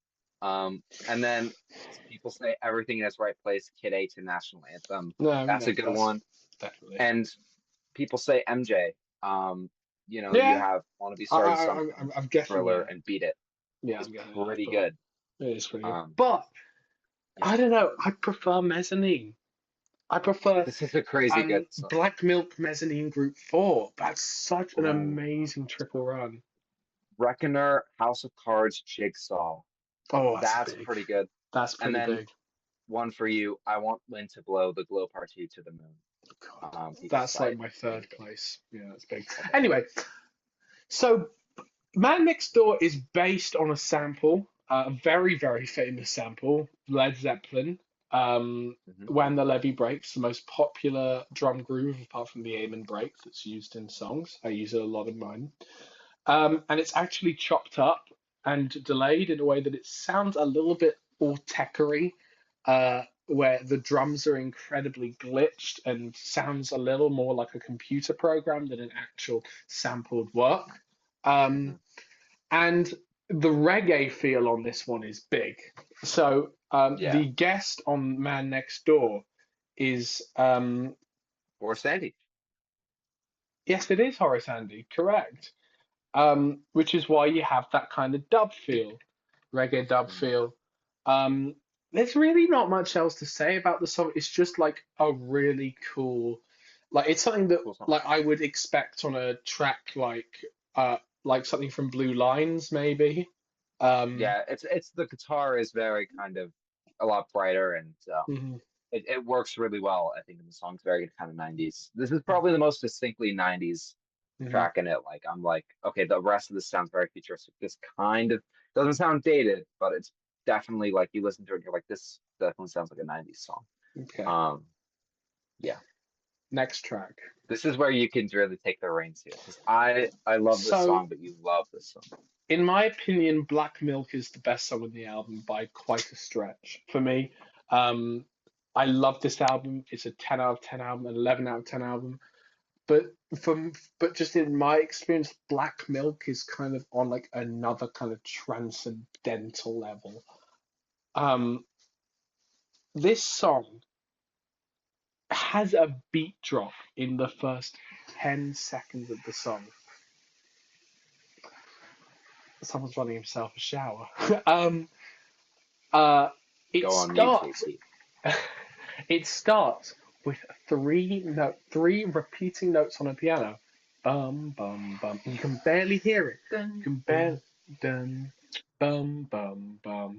And then people say Everything in Its Right Place, Kid A to National Anthem. no, That's a no, good that's one. definitely. And people say MJ. You Yeah, have Want to Be Sorry to Something, I'm guessing. Thriller, Yeah, and Beat It yeah, is I'm guessing that as pretty well. good. It is pretty good, Um, but yeah, I don't know. I prefer Mezzanine. I prefer this is a crazy good song. Black Milk Mezzanine Group 4. That's such an Ooh. amazing triple run. Reckoner, House of Cards, Jigsaw. Oh, that's That's big. pretty good. That's And pretty then big. one for you, I Want Wind to Blow, The Glow Part 2 to the Moon. God, People that's like cite my really third good. place. Yeah, that's big. Okay. Anyway, so Man Next Door is based on a sample, a very famous sample, Led Zeppelin. Hmm. When the Levee Breaks, the most popular drum groove apart from the Amen break that's used in songs. I use it a lot in mine. And it's actually chopped up and delayed in a way that it sounds a little bit all techery, where the drums are incredibly glitched and sounds a little more like a computer program than an actual sampled work. Um, Mhm. and the reggae feel on this one is big. So Yeah. the guest on Man Next Door is Or Sandy. yes, it is Horace Andy, correct. Which is why you have that kind of dub feel, reggae dub Mhm. feel. Um, there's really not much else to say about the song. It's just like a really cool, like it's something that Cool song. like I would expect on a track like something from Blue Lines maybe. Um, Yeah, it's the guitar is very kind of a lot brighter and mhm, it works really well. I think in the song's very kind of 90s. This is probably the most distinctly 90s mhm. track in it. Like I'm like, okay, the rest of this sounds very futuristic. This kind of doesn't sound dated, but it's definitely like you listen to it and you're like, this definitely sounds like a 90s song. Okay, Um, yeah. next track. This is where you can really take the reins here because I love this So song, but you love this song. in my opinion, Black Milk is the best song on the album by quite a stretch for me. Um, I love this album. It's a 10 out of 10 album, an 11 out of 10 album. But from but just in my experience, Black Milk is kind of on like another kind of transcendental level. Um, this song has a beat drop in the first 10 seconds of the song. Someone's running himself a shower. um, uh, it Go on mute, starts JP. It starts with three repeating notes on a piano. Bum bum bum. You can barely hear it. You Dun, can barely dun. dun bum bum bum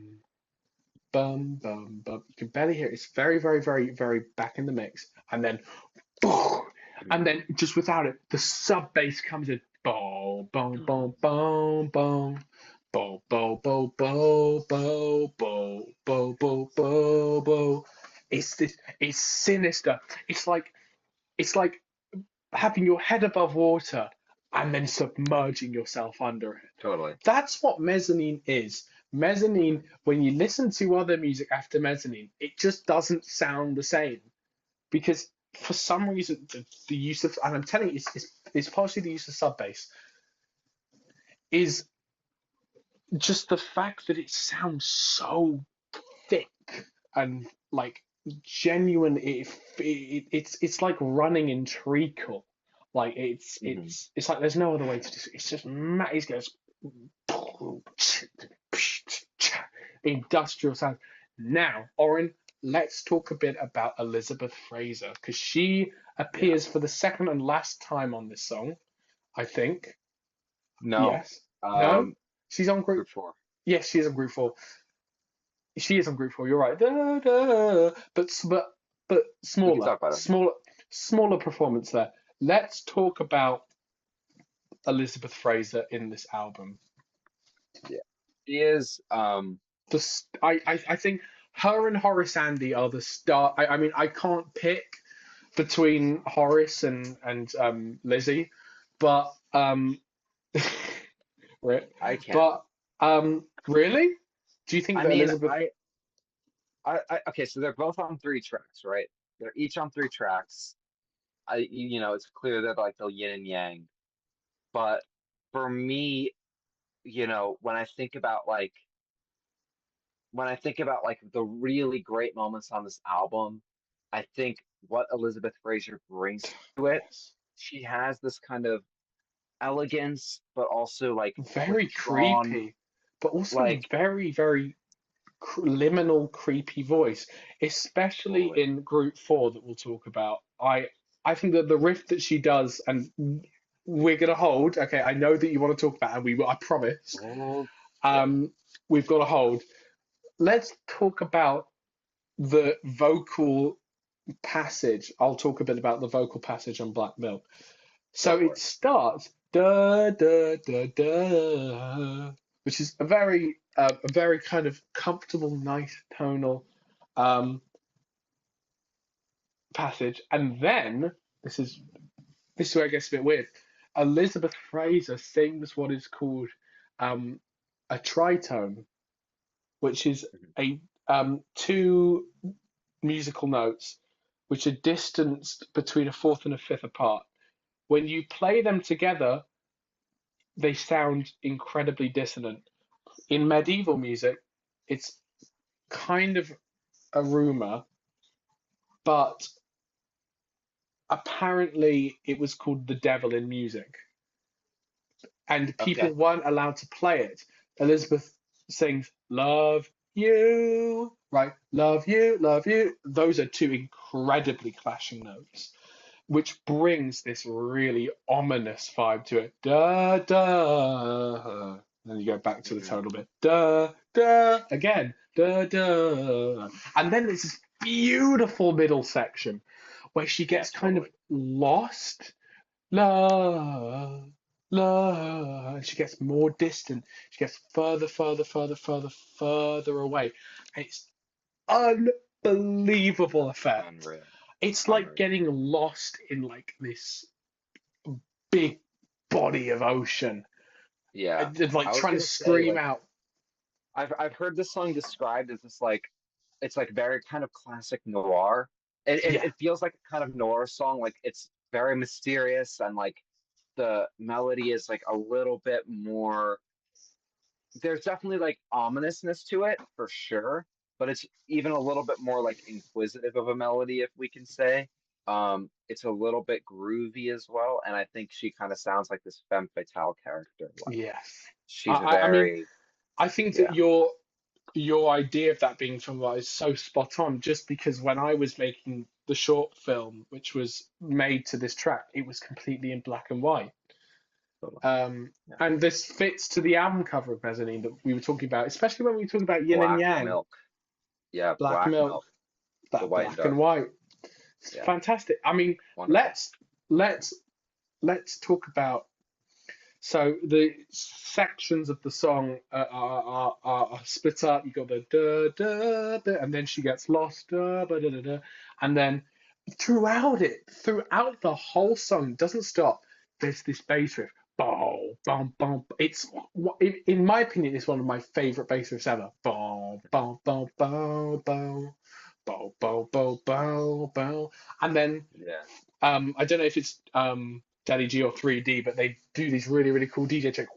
bum bum bum. You can barely hear it. It's very very very very back in the mix, and then and then just without it, the sub bass comes in. Boom boom boom boom boom. Bo bo bo bo bo bo bo bo bo bo. It's sinister. It's like having your head above water and then submerging yourself under it. Totally. That's what mezzanine is. Mezzanine, when you listen to other music after mezzanine, it just doesn't sound the same because for some reason the use of, and I'm telling you, it's partially the use of sub bass, is just the fact that it sounds so thick and like genuine. It's like running in treacle. Like it's Hmm. it's it's like there's no other way to just. It's just it goes industrial sound. Now, Oren, let's talk a bit about Elizabeth Fraser because she Yeah. appears for the second and last time on this song. I think. No. Yes. No. Um, She's on group. Group four. Yes, she is on group four. She is on group four. You're right. Da, da. But We can smaller, talk about it. smaller performance there. Let's talk about Elizabeth Fraser in this album. Yeah. She is I think her and Horace Andy are the star. I mean, I can't pick between Horace and Lizzie, but right. I can. But really, do you think I that mean, Elizabeth? okay, so they're both on three tracks, right? They're each on three tracks. It's clear that like the yin and yang. But for me, when I think about the really great moments on this album, I think what Elizabeth Fraser brings to it, Yes. she has this kind of elegance, but also like Very withdrawn, creepy, but also like very, very liminal, creepy voice, especially totally. in Group Four that we'll talk about. I think that the riff that she does, and we're gonna hold. Okay, I know that you want to talk about, it, and we will. I promise. Oh, yeah, Um, we've got to hold. Let's talk about the vocal passage. I'll talk a bit about the vocal passage on Black Milk. go So for it it. starts da da da da, which is a very kind of comfortable, nice tonal um, passage, and then this is this is where it gets a bit weird. Elizabeth Fraser sings what is called um, a tritone, which is Mhm. a two. musical notes which are distanced between a fourth and a fifth apart. When you play them together, they sound incredibly dissonant. In medieval music, it's kind of a rumor, but apparently it was called the devil in music, and people Okay. weren't allowed to play it. Elizabeth sings "Love You," right? "Love you, love you." Those are two incredibly clashing notes, which brings this really ominous vibe to it. Da da. Then you go back to the Mhm. tonal bit. Da da again. Da da. And then there's this beautiful middle section where she Yeah, gets kind of totally. lost. La la. And she gets more distant. She gets further, further, further, further, further away. And it's unbelievable effect. Unreal. It's like Unreal. getting lost in like this big body of ocean, Yeah. and like I was trying to gonna say, scream like, out. I've heard this song described as this like it's like very kind of classic noir. Yeah, It feels like a kind of noir song. Like it's very mysterious and like the melody is like a little bit more. There's definitely like ominousness to it for sure, but it's even a little bit more like inquisitive of a melody, if we can say. It's a little bit groovy as well, and I think she kind of sounds like this femme fatale character. Like yes. she's I mean, very, I think that yeah, your idea of that being film noir is so spot on. Just because when I was making the short film, which was made to this track, it was completely in black and white. yeah. And this fits to the album cover of Mezzanine that we were talking about, especially when we talk about yin and Black yang, milk, yeah, black black milk, milk, the that white and black and dark. white. It's Yeah, fantastic. I mean, wonderful. let's let's let's talk about. So the sections of the song are split up. You got the da da da, and then she gets lost, da da da da, da. And then throughout the whole song, doesn't stop. There's this bass riff, boom, boom, boom. In my opinion, it's one of my favorite bass riffs ever. Boom, boom, boom, boom, boom, boom, boom, boom, boom, boom. And then Yeah, I don't know if it's Daddy G or 3D, but they do these really, really cool DJ tricks.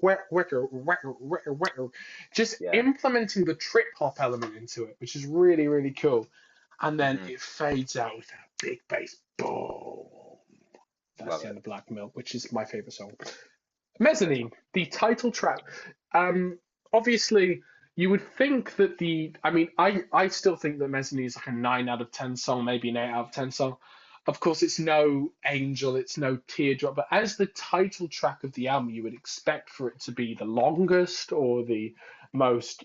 Just yeah. implementing the trip hop element into it, which is really, really cool. And then Hmm. it fades out with that big bass. Boom. That's Love the it. end of Black Milk, which is my favorite song. That's Mezzanine, wonderful. the title track. Um, Obviously, you would think that I mean, I still think that Mezzanine is like a 9 out of 10 song, maybe an 8 out of 10 song. Of course, it's no Angel, it's no Teardrop, but as the title track of the album, you would expect for it to be the longest or the most,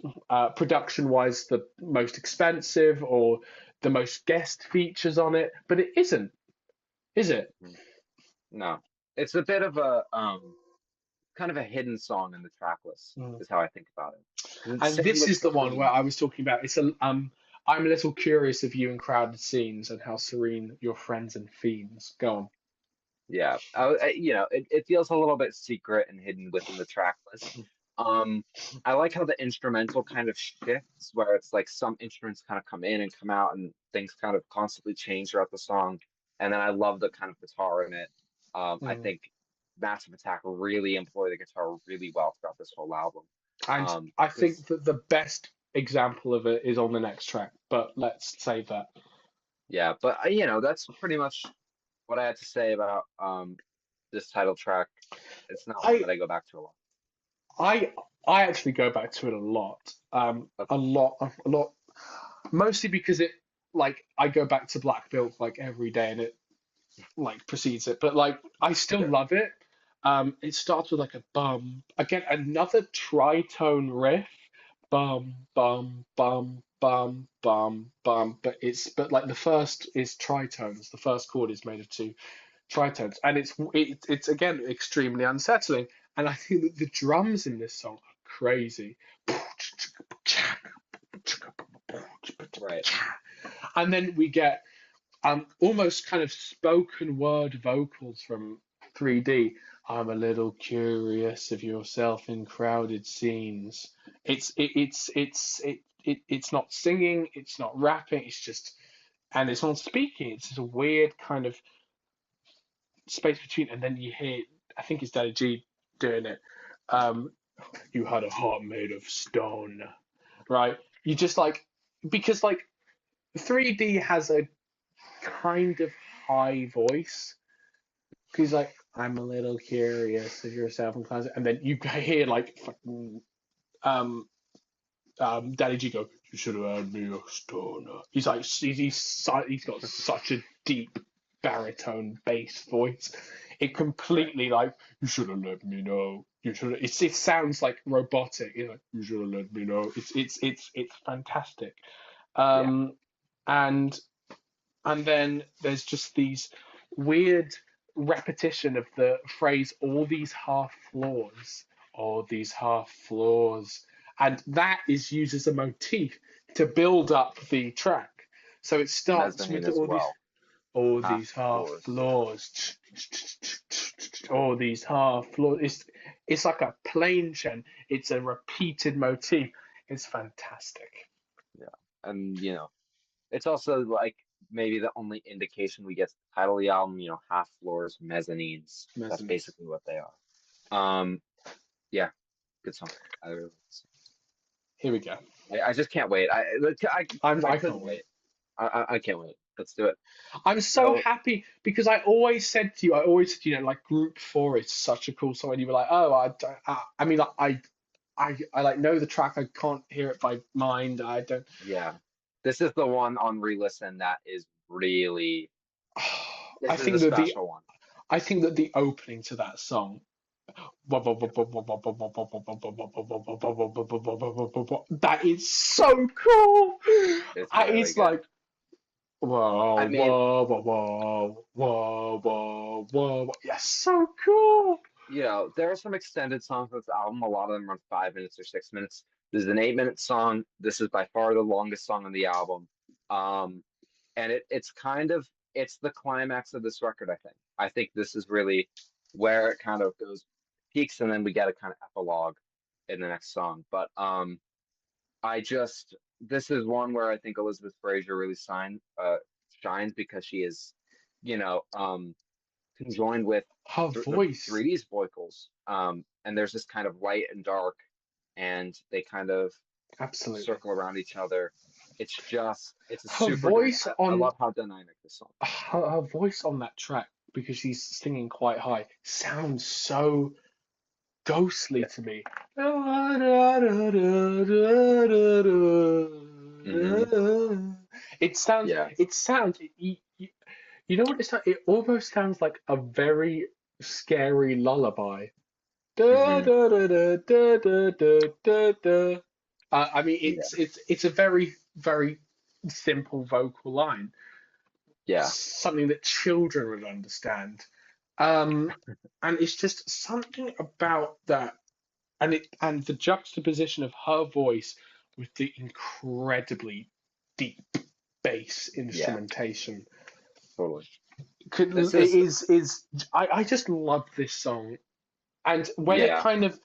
production wise, the most expensive or the most guest features on it, but it isn't, is it? Mhm. No, it's a bit of a kind of a hidden song in the track list, Mm. is how I think about it. 'Cause it's And sitting this with is the one where Serene. I was talking about. I'm a little curious of you in crowded scenes and how serene your friends and fiends. Go on. Yeah, you know, it feels a little bit secret and hidden within the track list. Um, I like how the instrumental kind of shifts, where it's like some instruments kind of come in and come out, and things kind of constantly change throughout the song. And then I love the kind of guitar in it. I Mm. think Massive Attack really employ the guitar really well throughout this whole album. And I This think that the best example of it is on the next track, but let's save that. Yeah, but you know, that's pretty much what I had to say about this title track. It's not one I that I go back to a lot. I I actually go back to it a lot. Okay. A lot, a lot, mostly because it like I go back to Black Milk like every day and it like precedes it, but like I still Sure. love it. It starts with like a bum again, another tritone riff, bum bum bum bum bum bum. But like the first is tritones. The first chord is made of two tritones, and it's again extremely unsettling. And I think that the drums in this song are crazy. Right. And then we get almost kind of spoken word vocals from 3D. I'm a little curious of yourself in crowded scenes. It's not singing, it's not rapping, it's just and it's not speaking. It's just a weird kind of space between, and then you hear, I think it's Daddy G doing it. Um, you had a heart made of stone, right? You just like, because like 3D has a kind of high voice. He's like, I'm a little curious of yourself and class, and then you hear like um Daddy G go, you should have had me a stoner. He's like, he's got such a deep baritone bass voice. It completely like, you should have let me know. You should. It sounds like robotic. You know, you should have let me know. It's fantastic. Yeah. Um, and and then there's just these weird repetition of the phrase all these half floors, all these half floors, and that is used as a motif to build up the track. So it starts Mezzanine with as well. all Half these half floors. floors, all these half floors. It's like a plane chain. It's a repeated motif. It's fantastic. Yeah. And it's also like maybe the only indication we get the title of the album, half floors, mezzanines. That's Mezzanines. basically what they are. Um, yeah, good song. I really like this Here we go. song. I just can't wait. I I couldn't can't wait. wait. I can't wait. Let's do it. I'm so So happy because I always said, like Group Four is such a cool song, and you were like, oh, I mean, like, I like know the track, I can't hear it by mind, I don't. yeah, this is the one on re-listen that is really. I This is a think that the special one. I think that the opening to that song, that is so cool. It's really It's good. like whoa, I mean, whoa, whoa, whoa, whoa, whoa, whoa. Yeah, so cool. there are some extended songs on this album. A lot of them run 5 minutes or 6 minutes. This is an 8 minute song. This is by far the longest song on the album. Um, and it's the climax of this record, I think. I think this is really where it kind of goes peaks and then we get a kind of epilogue in the next song. But I just this is one where I think Elizabeth Fraser really shines because she is, you know, conjoined with Her the voice, 3D's vocals. And there's this kind of light and dark, and they kind of absolutely. circle around each other. It's a Her super good. voice I on love how dynamic this song is. her voice on that track, because she's singing quite high, sounds so ghostly Yeah. to me. Hmm. It sounds. Yeah. It sounds. You know what it's like? It almost sounds like a very scary lullaby. Da, Hmm. da, da, da, da, da, da, da, da. I mean, Yeah. it's a very very simple vocal line, Yeah. something that children would understand. Um, and it's just something about that, and the juxtaposition of her voice with the incredibly deep bass Yeah. instrumentation. Totally. This It is. is I just love this song, and when it Yeah. kind of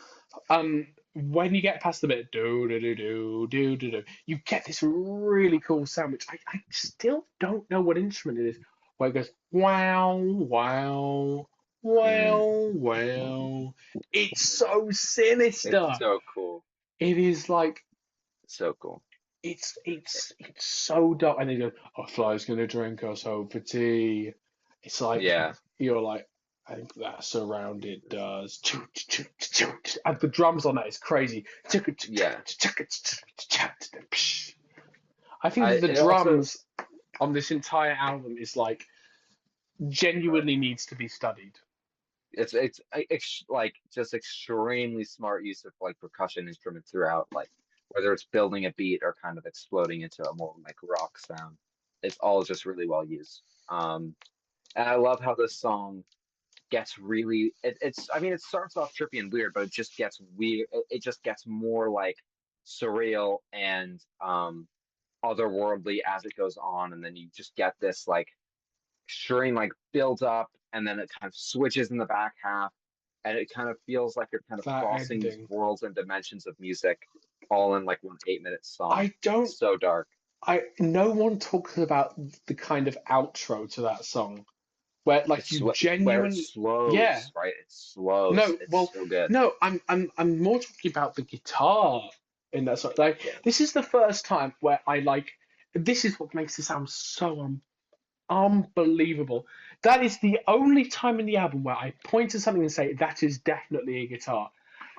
when you get past the bit do do do do do do do, you get this really cool sound, which I still don't know what instrument it is, where it goes wow wow Mm, wow wow. It's so it's sinister. so cool. It is like So cool. it's so dark, and then you go, "A fly's gonna drink us home for tea." It's like Yeah. you're like, I think that's around it does. And the drums on that is crazy. Yeah. I think that the It also. drums on this entire album is like genuinely needs to be studied. It's like just extremely smart use of like percussion instruments throughout, like whether it's building a beat or kind of exploding into a more like rock sound. It's all just really well used. And I love how this song gets really. It's I mean it starts off trippy and weird, but it just gets weird. It just gets more like surreal and otherworldly as it goes on, and then you just get this like string like builds up and then it kind of switches in the back half and it kind of feels like you're kind of That crossing these ending. worlds and dimensions of music all in like one 8 minute song. I don't So dark. no one talks about the kind of outro to that song where like It's you where it genuinely, yeah. slows, right? It slows. No, It's well, so good. no, I'm more talking about the guitar in that song. Like Yeah. this is the first time where I like this is what makes it sound so unbelievable. That is the only time in the album where I point to something and say that is definitely a guitar.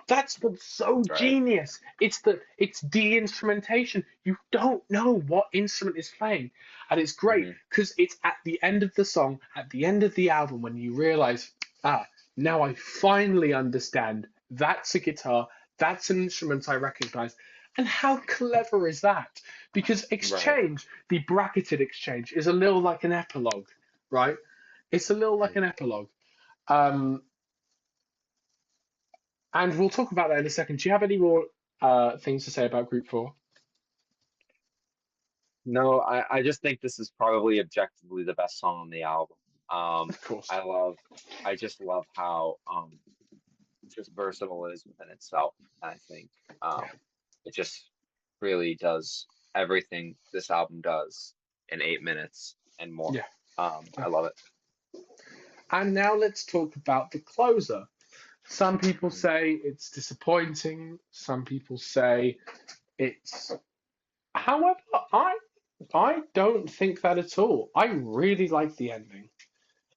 That's what's so Right. genius. It's de-instrumentation. You don't know what instrument is playing, and it's great Hmm. because it's at the end of the song, at the end of the album, when you realize, ah, now I finally understand. That's a guitar. That's an instrument I recognize. And how clever is that? Because Right. exchange, the bracketed exchange, is a little like an epilogue, right? It's a little like Mhm. an epilogue. Um, and we'll talk about that in a second. Do you have any more things to say about Group 4? No, I just think this is probably objectively the best song on the album. Um, Of course. I love, I just love how just versatile it is within itself. And I think Yeah. it just really does everything this album does in 8 minutes and more. Yeah. I love it. And now let's talk about the closer. Some people Mhm. say it's disappointing. Some people say it's. However, I don't think that at all. I really like the ending.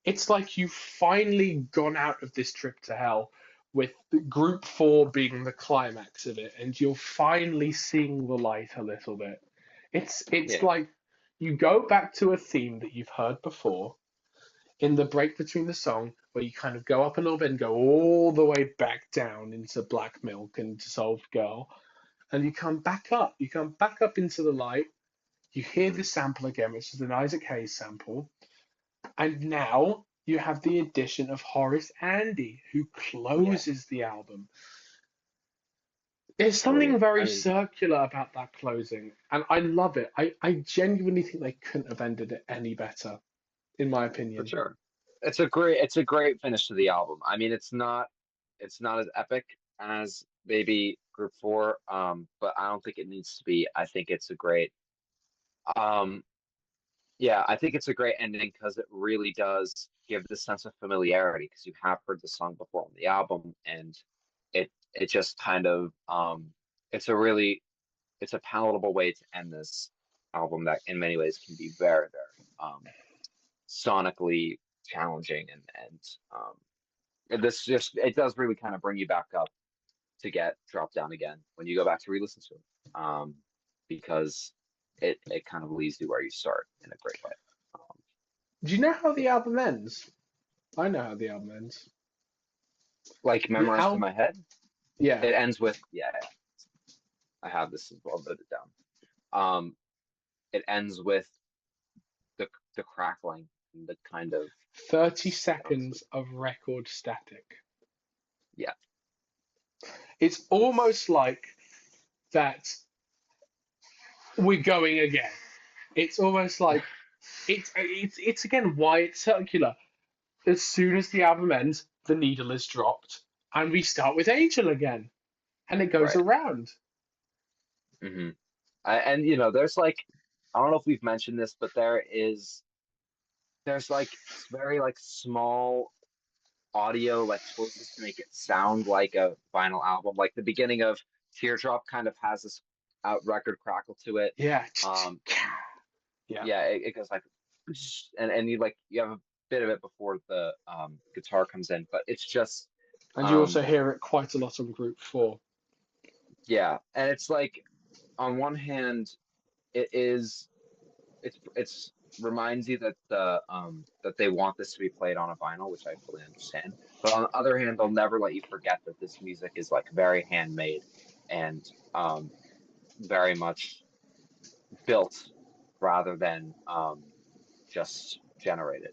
It's like you've finally gone out of this trip to hell with Group 4 being the climax of it, and you're finally seeing the light a little bit. It's Yeah. like you go back to a theme that you've heard before in the break between the song, where you kind of go up a little bit and go all the way back down into Black Milk and Dissolved Girl, and you come back up. You come back up into the light. You hear Hmm. the sample again, which is an Isaac Hayes sample, and now you have the addition of Horace Andy, who Yeah. closes the album. There's something Totally. I very mean, circular about that closing, and I love it. I genuinely think they couldn't have ended it any better, in my for opinion. sure. It's a great finish to the album. I mean, it's not as epic as maybe Group 4, but I don't think it needs to be. I think it's a great um yeah, I think it's a great ending because it really does give the sense of familiarity because you have heard the song before on the album and it just kind of it's a really it's a palatable way to end this album that in many ways can be very, very sonically challenging and this just it does really kind of bring you back up to get dropped down again when you go back to re-listen to it because it kind of leaves you where you start in a great way. um, Do you know how the yeah, album ends? I know how the album ends. like The memorized in album, my head. yeah, It ends with yeah, I have this as well noted down. um it ends with the the crackling and the kind of 30 sounds seconds of record static. yeah, It's it's almost like that we're going again. It's almost like it's again why it's circular. As soon as the album ends, the needle is dropped, and we start with Angel again, and it goes right. around. Hmm. And there's like I don't know if we've mentioned this, but there's like very like small audio like choices to make it sound like a vinyl album. Like the beginning of Teardrop kind of has this out record crackle to it. Yeah, Um, yeah, yeah, it goes like, and you have a bit of it before the guitar comes in, but it's just and you also um, hear it quite a lot on Group 4. yeah, and it's like on one hand, it is it's reminds you that that they want this to be played on a vinyl, which I fully understand. But on the other hand, they'll never let you forget that this music is like very handmade and very much built rather than just generated.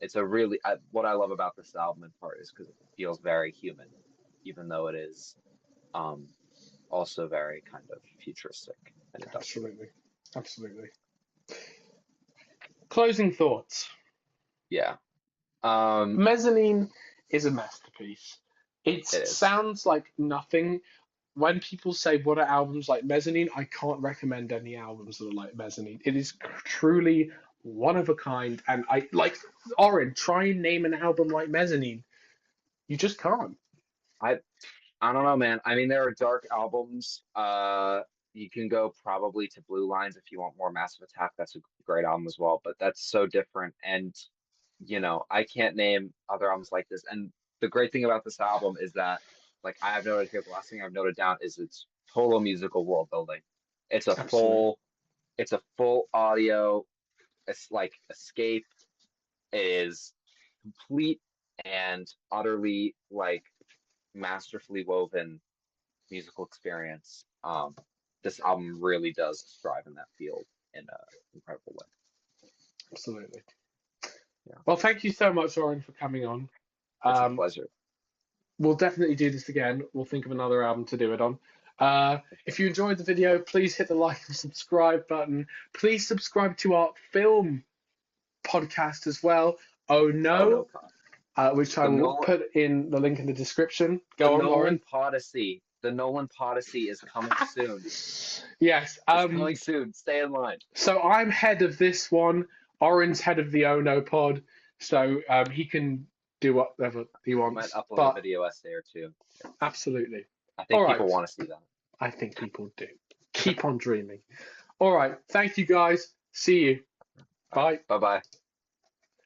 It's a really what I love about this album in part is because it feels very human, even though it is um, also very kind of futuristic and industrial. Absolutely, absolutely. Closing thoughts. Yeah, um, Mezzanine is a masterpiece. It it is. sounds like nothing when people say what are albums like Mezzanine, I can't recommend any albums that are like Mezzanine. It is truly one of a kind, and I like Oren. Try and name an album like Mezzanine. You just can't. I I don't know, man. I mean, there are dark albums. You can go probably to Blue Lines if you want more Massive Attack. That's a great album as well, but that's so different. And I can't name other albums like this. And the great thing about this album is that, like I have noted here, the last thing I've noted down is its total musical world building. It's a Absolutely, full, it's a full audio. It's like Escape is complete and utterly like masterfully woven musical experience. This album really does strive in that field in an incredible way. absolutely. Yeah, Well, thank you so much, Oren, for coming on. it's a Um, pleasure. we'll definitely do this again. We'll think of another album to do it on. If you enjoyed the video, please hit the like and subscribe button. Please subscribe to our film podcast as well. Oh Oh no, no, which I the will Nolan, put in the link in the description. the Go on, Nolan Oren. Podyssey, the Nolan Podyssey is coming soon. Yes. It's coming soon. Stay in line. So I'm head of this one. Oren's head of the Ono pod. So he can do whatever he I might wants. upload a But video essay or two. absolutely. I All think right. people want to see that. I think people do. Keep on dreaming. All right. Thank you guys. See you. All right. Bye. Bye bye.